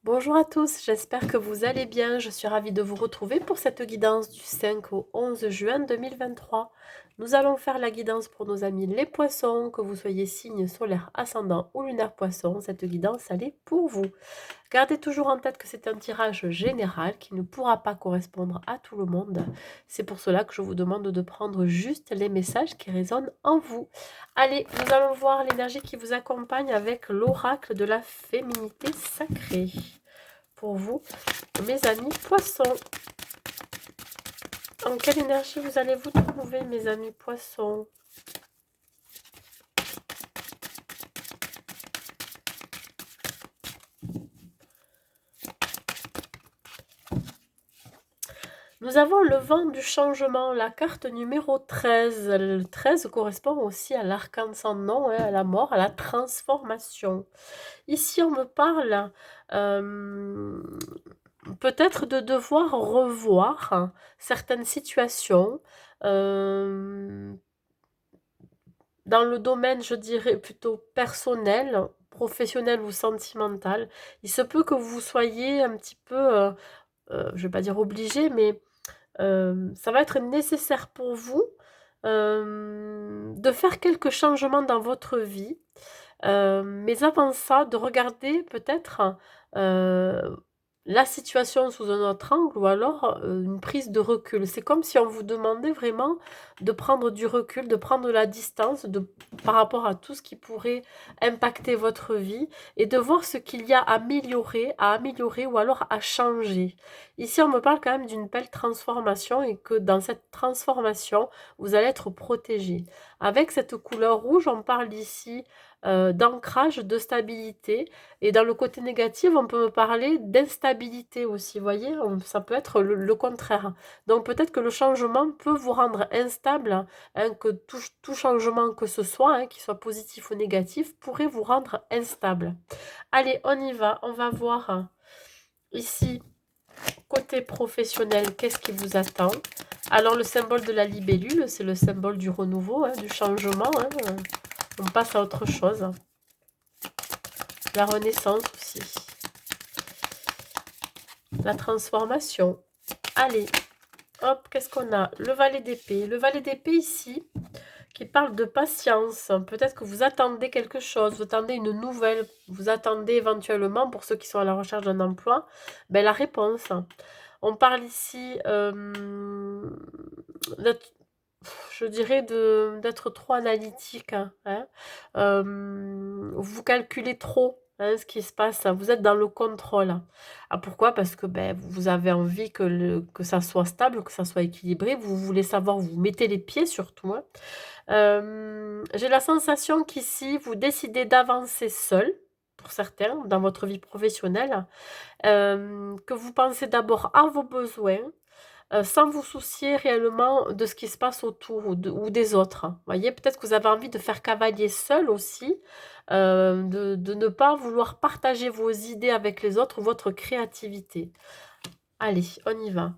Bonjour à tous, j'espère que vous allez bien. Je suis ravie de vous retrouver pour cette guidance du 5 au 11 juin 2023. Nous allons faire la guidance pour nos amis les poissons, que vous soyez signe solaire, ascendant ou lunaire poisson. Cette guidance, elle est pour vous. Gardez toujours en tête que c'est un tirage général qui ne pourra pas correspondre à tout le monde. C'est pour cela que je vous demande de prendre juste les messages qui résonnent en vous. Allez, nous allons voir l'énergie qui vous accompagne avec l'oracle de la féminité sacrée. Pour vous, mes amis poissons. En quelle énergie vous allez vous trouver, mes amis poissons? Nous avons le vent du changement, la carte numéro 13. Le 13 correspond aussi à l'arcane sans nom, à la mort, à la transformation. Ici, on me parle peut-être de devoir revoir certaines situations dans le domaine, je dirais, plutôt personnel, professionnel ou sentimental. Il se peut que vous soyez un petit peu, je ne vais pas dire obligé, mais ça va être nécessaire pour vous de faire quelques changements dans votre vie. Mais avant ça, de regarder peut-être la situation sous un autre angle ou alors une prise de recul. C'est comme si on vous demandait vraiment de prendre du recul, de prendre la distance par rapport à tout ce qui pourrait impacter votre vie et de voir ce qu'il y a à améliorer ou alors à changer. Ici, on me parle quand même d'une belle transformation et que dans cette transformation, vous allez être protégé. Avec cette couleur rouge, on parle ici d'ancrage, de stabilité. Et dans le côté négatif, on peut me parler d'instabilité aussi, vous voyez, ça peut être le contraire. Donc peut-être que le changement peut vous rendre instable, hein, que tout changement que ce soit, hein, qu'il soit positif ou négatif, pourrait vous rendre instable. Allez, on y va, on va voir ici, côté professionnel, qu'est-ce qui vous attend. Alors le symbole de la libellule, c'est le symbole du renouveau, hein, du changement, hein, on passe à autre chose. La renaissance aussi. La transformation. Allez, hop, qu'est-ce qu'on a? Le valet d'épée. Le valet d'épée ici, qui parle de patience. Peut-être que vous attendez quelque chose, vous attendez une nouvelle, vous attendez éventuellement, pour ceux qui sont à la recherche d'un emploi, ben, la réponse. On parle ici, je dirais, d'être trop analytique. Hein. Vous calculez trop. Hein, ce qui se passe, vous êtes dans le contrôle. Ah, pourquoi? Parce que ben, vous avez envie que ça soit stable, que ça soit équilibré. Vous voulez savoir, vous mettez les pieds surtout. Hein. J'ai la sensation qu'ici, vous décidez d'avancer seul, pour certains, dans votre vie professionnelle, que vous pensez d'abord à vos besoins, sans vous soucier réellement de ce qui se passe autour ou des autres. Vous voyez, peut-être que vous avez envie de faire cavalier seul aussi, de ne pas vouloir partager vos idées avec les autres, votre créativité. Allez, on y va.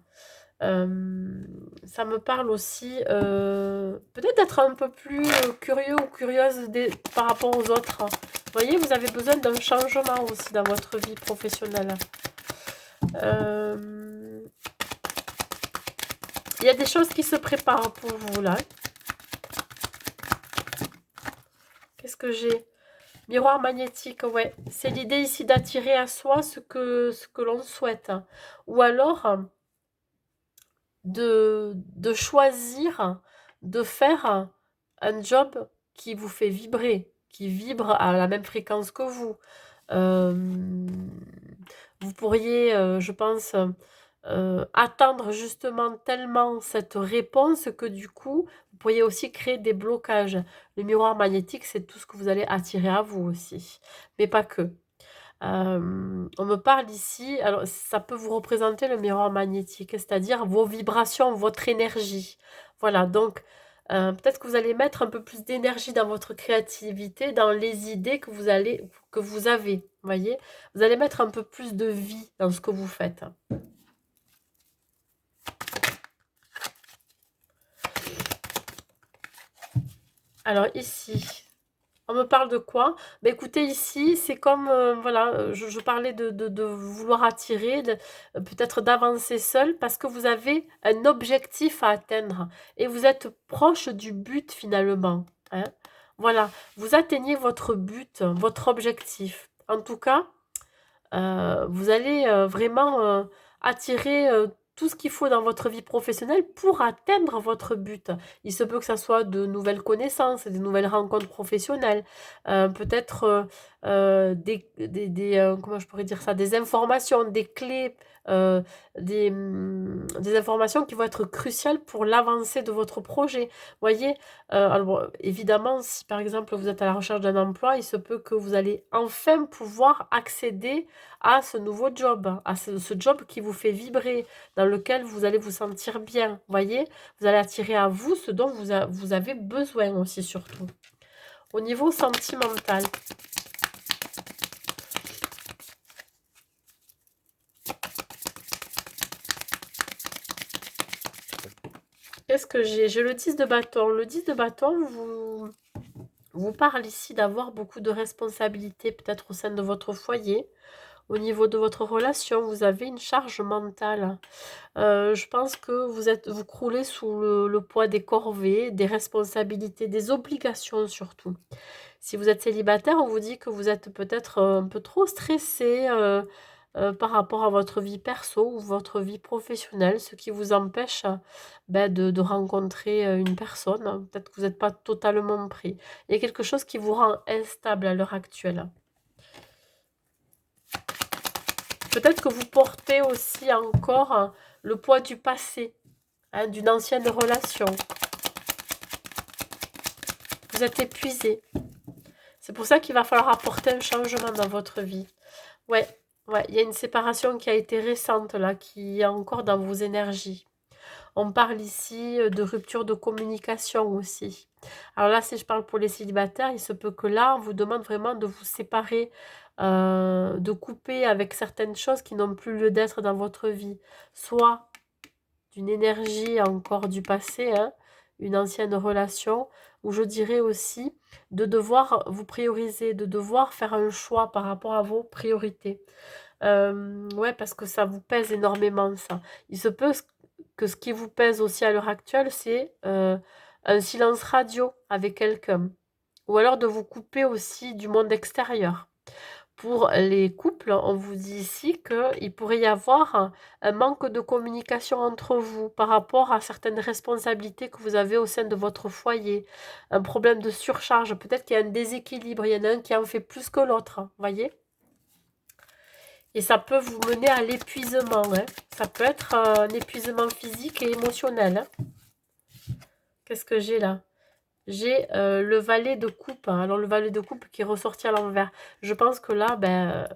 Ça me parle aussi peut-être d'être un peu plus curieux ou curieuse par rapport aux autres. Vous voyez, vous avez besoin d'un changement aussi dans votre vie professionnelle. Il y a des choses qui se préparent pour vous là. Qu'est-ce que j'ai? Miroir magnétique, ouais. C'est l'idée ici d'attirer à soi ce que l'on souhaite. Ou alors de choisir de faire un job qui vous fait vibrer, qui vibre à la même fréquence que vous. Euh, Vous pourriez, je pense, attendre justement tellement cette réponse que du coup, vous pourriez aussi créer des blocages. Le miroir magnétique, c'est tout ce que vous allez attirer à vous aussi, mais pas que. On me parle ici, alors ça peut vous représenter le miroir magnétique, c'est-à-dire vos vibrations, votre énergie. Voilà, donc peut-être que vous allez mettre un peu plus d'énergie dans votre créativité, dans les idées que vous avez, voyez? Vous allez mettre un peu plus de vie dans ce que vous faites. Alors ici, On me parle de quoi? Bah, écoutez, ici, c'est comme, voilà, je parlais de vouloir attirer, peut-être d'avancer seul parce que vous avez un objectif à atteindre et vous êtes proche du but finalement, hein. Voilà, vous atteignez votre but, votre objectif. En tout cas, vous allez, vraiment, attirer, tout ce qu'il faut dans votre vie professionnelle pour atteindre votre but. Il se peut que ça soit de nouvelles connaissances, des nouvelles rencontres professionnelles, peut-être, comment je pourrais dire ça? Des informations, des clés, heu, des informations qui vont être cruciales pour l'avancée de votre projet. Voyez? Alors bon, évidemment, si par exemple vous êtes à la recherche d'un emploi, il se peut que vous allez enfin pouvoir accéder à ce nouveau job, à ce job qui vous fait vibrer, dans lequel vous allez vous sentir bien, voyez? Vous allez attirer à vous ce dont vous avez besoin aussi surtout. Au niveau sentimental, qu'est-ce que j'ai? J'ai le 10 de bâton. Le 10 de bâton vous parle ici d'avoir beaucoup de responsabilités, peut-être au sein de votre foyer. Au niveau de votre relation, vous avez une charge mentale. Je pense que vous croulez sous le poids des corvées, des responsabilités, des obligations surtout. Si vous êtes célibataire, on vous dit que vous êtes peut-être, un peu trop stressé, par rapport à votre vie perso ou votre vie professionnelle, ce qui vous empêche, bah, de rencontrer, une personne. Peut-être que vous n'êtes pas totalement pris. Il y a quelque chose qui vous rend instable à l'heure actuelle. Peut-être que vous portez aussi encore, le poids du passé, hein, d'une ancienne relation. Vous êtes épuisé. C'est pour ça qu'il va falloir apporter un changement dans votre vie. Ouais, ouais, il y a une séparation qui a été récente là, qui est encore dans vos énergies. On parle ici de rupture de communication aussi. Alors là, si je parle pour les célibataires, il se peut que là, on vous demande vraiment de vous séparer, de couper avec certaines choses qui n'ont plus lieu d'être dans votre vie. Soit d'une énergie encore du passé, hein, une ancienne relation, ou je dirais aussi de devoir vous prioriser, de devoir faire un choix par rapport à vos priorités. Ouais, parce que ça vous pèse énormément ça. Il se peut que ce qui vous pèse aussi à l'heure actuelle, c'est un silence radio avec quelqu'un. Ou alors de vous couper aussi du monde extérieur. Pour les couples, on vous dit ici qu'il pourrait y avoir un manque de communication entre vous par rapport à certaines responsabilités que vous avez au sein de votre foyer. Un problème de surcharge, peut-être qu'il y a un déséquilibre, il y en a un qui en fait plus que l'autre, voyez? Et ça peut vous mener à l'épuisement, hein. Ça peut être un épuisement physique et émotionnel, hein. Qu'est-ce que j'ai là? J'ai le valet de coupe, hein. Alors le valet de coupe qui est ressorti à l'envers. Je pense que là, ben,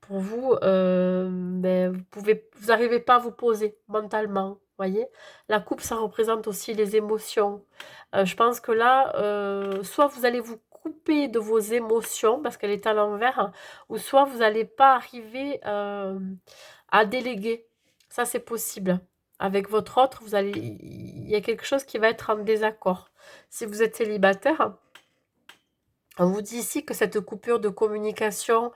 pour vous, ben, vous n'arrivez pas à vous poser mentalement, voyez? La coupe, ça représente aussi les émotions. Je pense que là, soit vous allez vous couper de vos émotions parce qu'elle est à l'envers, hein, ou soit vous n'allez pas arriver, à déléguer. Ça, c'est possible. Avec votre autre, il y a quelque chose qui va être en désaccord. Si vous êtes célibataire, on vous dit ici que cette coupure de communication,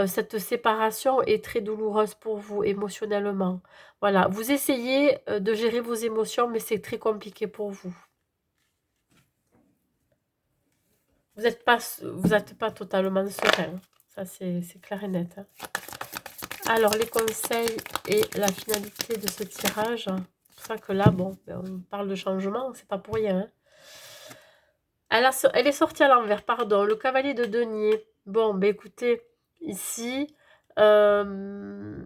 cette séparation est très douloureuse pour vous émotionnellement. Voilà, vous essayez, de gérer vos émotions, mais c'est très compliqué pour vous. Vous êtes pas totalement serein. Ça, c'est clair et net, hein. Alors, les conseils et la finalité de ce tirage. C'est pour ça que là, bon, ben, on parle de changement, c'est pas pour rien, hein. Elle est sortie à l'envers, pardon. Le cavalier de denier. Bon, ben écoutez, ici, euh,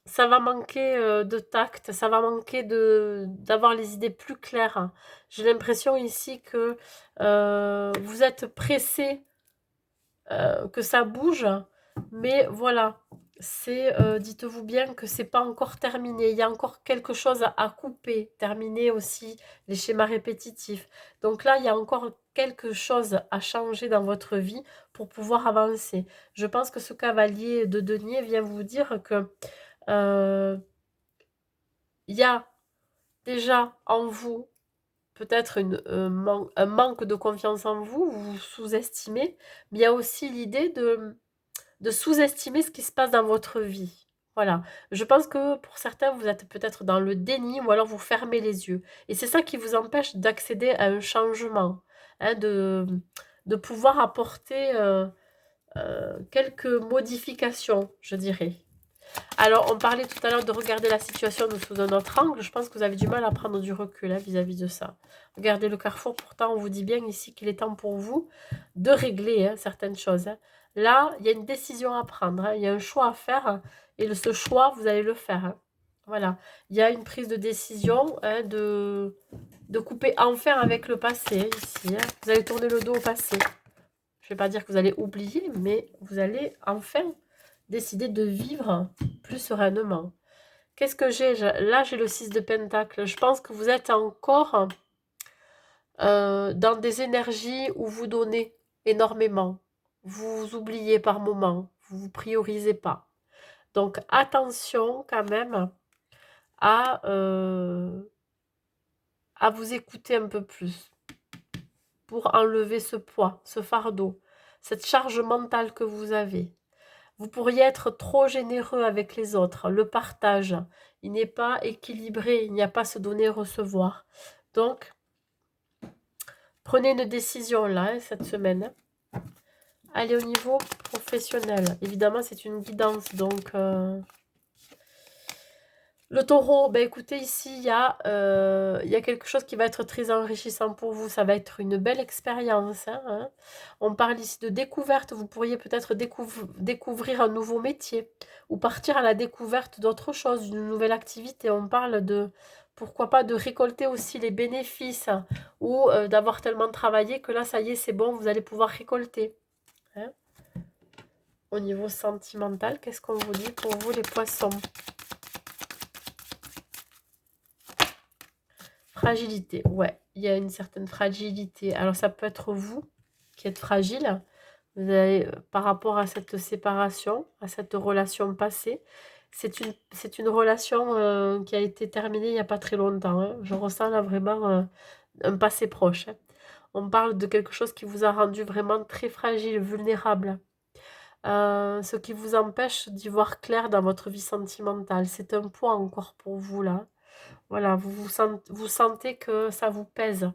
ça va manquer de tact, ça va manquer d'avoir les idées plus claires, hein. J'ai l'impression ici que vous êtes pressé que ça bouge, mais voilà, dites-vous bien que c'est pas encore terminé. Il y a encore quelque chose à couper, terminer aussi les schémas répétitifs. Donc là, il y a encore quelque chose à changer dans votre vie pour pouvoir avancer. Je pense que ce cavalier de denier vient vous dire que il y a déjà en vous peut-être un manque de confiance en vous, vous vous sous-estimez, mais il y a aussi l'idée de sous-estimer ce qui se passe dans votre vie. Voilà. Je pense que pour certains, vous êtes peut-être dans le déni ou alors vous fermez les yeux. Et c'est ça qui vous empêche d'accéder à un changement, hein, de pouvoir apporter quelques modifications, je dirais. Alors, on parlait tout à l'heure de regarder la situation sous un autre angle. Je pense que vous avez du mal à prendre du recul hein, vis-à-vis de ça. Regardez le carrefour, pourtant, on vous dit bien ici qu'il est temps pour vous de régler hein, certaines choses. Hein. Là, il y a une décision à prendre, hein, il y a un choix à faire, hein, et ce choix, vous allez le faire. Hein. Voilà, il y a une prise de décision hein, de couper enfin avec le passé, hein, ici. Hein. Vous allez tourner le dos au passé. Je ne vais pas dire que vous allez oublier, mais vous allez enfin décider de vivre plus sereinement. Qu'est-ce que j'ai? Là, j'ai le 6 de Pentacle. Je pense que vous êtes encore dans des énergies où vous donnez énormément. Vous vous oubliez par moments. Vous ne vous priorisez pas. Donc, attention quand même à vous écouter un peu plus pour enlever ce poids, ce fardeau, cette charge mentale que vous avez. Vous pourriez être trop généreux avec les autres. Le partage, il n'est pas équilibré. Il n'y a pas se donner et recevoir. Donc, prenez une décision là, hein, cette semaine. Allez au niveau professionnel. Évidemment, c'est une guidance. Donc, le taureau, ben écoutez, ici, il y a quelque chose qui va être très enrichissant pour vous. Ça va être une belle expérience. Hein. On parle ici de découverte. Vous pourriez peut-être découvrir un nouveau métier ou partir à la découverte d'autre chose, d'une nouvelle activité. On parle de, pourquoi pas, de récolter aussi les bénéfices ou d'avoir tellement travaillé que là, ça y est, c'est bon, vous allez pouvoir récolter. Hein. Au niveau sentimental, qu'est-ce qu'on vous dit pour vous, les poissons ? Fragilité, ouais, il y a une certaine fragilité. Alors ça peut être vous qui êtes fragile, vous avez, par rapport à cette séparation, à cette relation passée. C'est une relation qui a été terminée il n'y a pas très longtemps. Hein. Je ressens là vraiment un passé proche. Hein. On parle de quelque chose qui vous a rendu vraiment très fragile, vulnérable. Ce qui vous empêche d'y voir clair dans votre vie sentimentale. C'est un poids encore pour vous là. Voilà, vous sentez que ça vous pèse.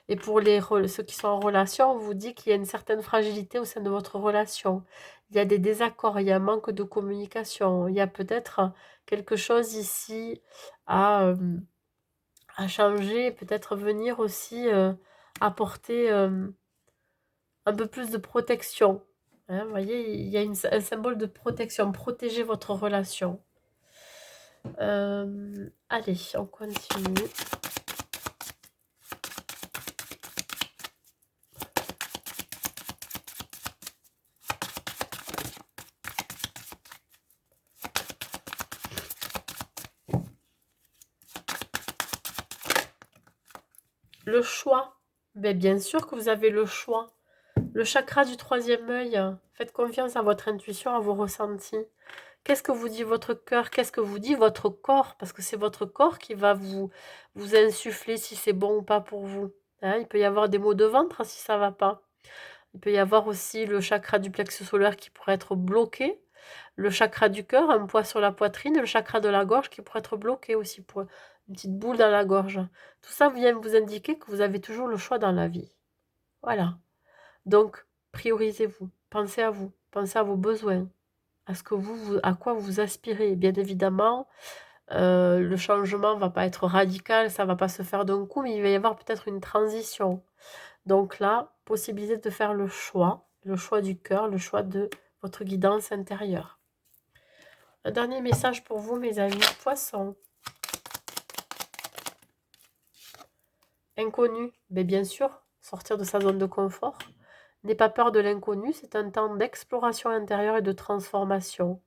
Et pour ceux qui sont en relation, on vous dit qu'il y a une certaine fragilité au sein de votre relation. Il y a des désaccords, il y a un manque de communication. Il y a peut-être quelque chose ici à, euh, à changer, peut-être venir aussi apporter un peu plus de protection. Hein, vous voyez, il y a un symbole de protection, protéger votre relation. Allez, on continue. Le choix. Mais bien sûr que vous avez le choix. Le chakra du troisième œil. Faites confiance à votre intuition, à vos ressentis. Qu'est-ce que vous dit votre cœur? Qu'est-ce que vous dit votre corps? Parce que c'est votre corps qui va vous insuffler si c'est bon ou pas pour vous. Hein, il peut y avoir des maux de ventre si ça va pas. Il peut y avoir aussi le chakra du plexus solaire qui pourrait être bloqué. Le chakra du cœur, un poids sur la poitrine. Le chakra de la gorge qui pourrait être bloqué aussi pour une petite boule dans la gorge. Tout ça vient vous indiquer que vous avez toujours le choix dans la vie. Voilà. Donc, priorisez-vous. Pensez à vos besoins, à ce que à quoi vous aspirez. Bien évidemment, le changement ne va pas être radical, ça ne va pas se faire d'un coup, mais il va y avoir peut-être une transition. Donc là, possibilité de faire le choix du cœur, le choix de votre guidance intérieure. Un dernier message pour vous, mes amis poissons. Inconnu, mais bien sûr, sortir de sa zone de confort. N'aie pas peur de l'inconnu, c'est un temps d'exploration intérieure et de transformation.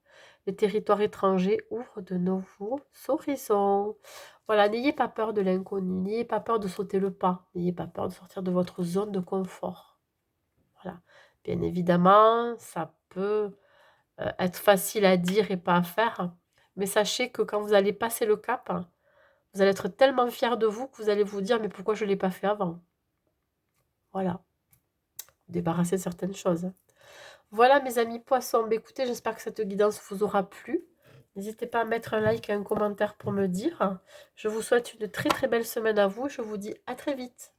Les territoires étrangers ouvrent de nouveaux horizons. Voilà, n'ayez pas peur de l'inconnu, n'ayez pas peur de sauter le pas, n'ayez pas peur de sortir de votre zone de confort. Voilà. Bien évidemment, ça peut être facile à dire et pas à faire, mais sachez que quand vous allez passer le cap, Vous allez être tellement fiers de vous que vous allez vous dire: «Mais pourquoi je ne l'ai pas fait avant?» Voilà, débarrasser de certaines choses, hein. Voilà mes amis poissons, bah, écoutez, j'espère que cette guidance vous aura plu. N'hésitez pas à mettre un like et un commentaire pour me dire. Je vous souhaite une très très belle semaine à vous. Je vous dis à très vite.